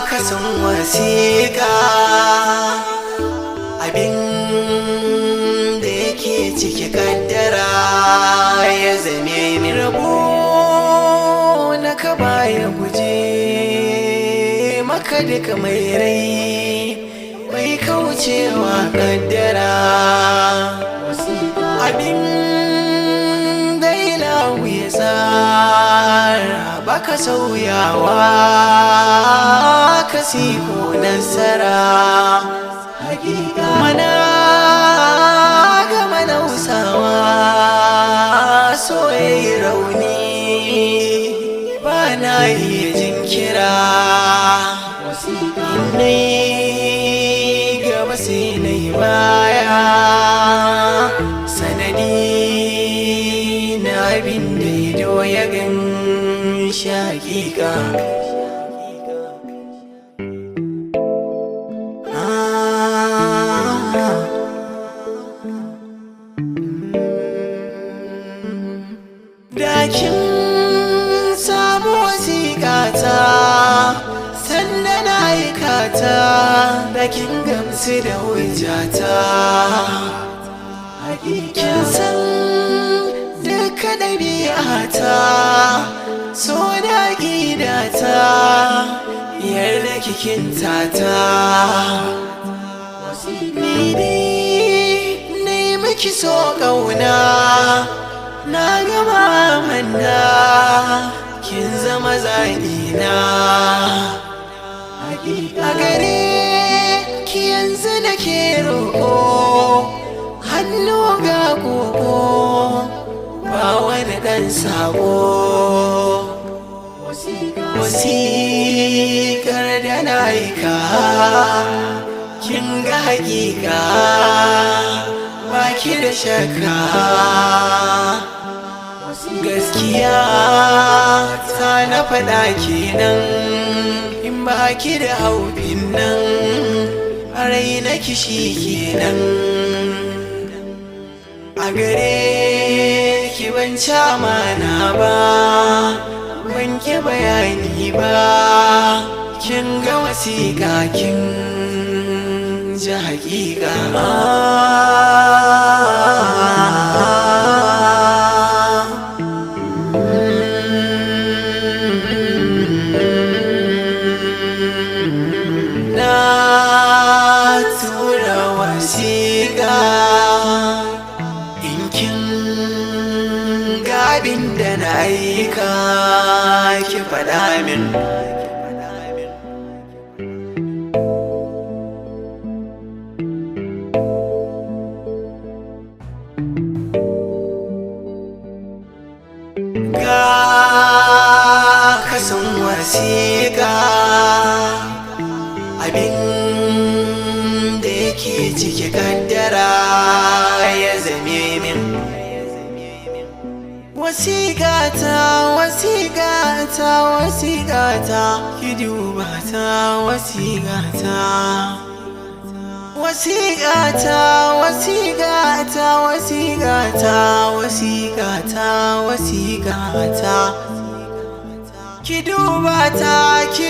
kasan wasiƙa abin da yake ciki kaddara ya zame min rabo na ka baya guje maka duka mai rai bai kaucewa kaddara abin da ilahu ya tsara baka sauyawa ka siko nasara hakika mana gama nausawa soyayi rauni ba na iya jinkira nai gaba sai nai baya sanadi na abin da ido ya gan hakika dakin samu wasiƙata sanda na aikata dakin gamsu da hujjata hakikin san duka ɗabi'ata so da gidata yarda kikintata ni ne miki so ƙauna na gama manna kin zama zaɓina a gare ki yanzu da ke roƙo hannu ga koko ba wani ɗan sabo wasiƙar da na aika kin ga hakika baki da shakka gaskiya ta na faɗa kenan in baki da haufin nan a raina kishi kenan a gare ki ban ci amana ba ban ki bayani ba kin ga wasiƙa kin ji haƙiƙa na tura wasiƙa in kin ga abin da na aika ki faɗa min kasan wasiƙa abin da yake ciki kaddara ya zame min wasiƙata wasiƙata wasiƙata ki duba ta wasiƙata wasiƙata wasiƙata wasiƙata wasiƙata wasiƙata ki duba ta ki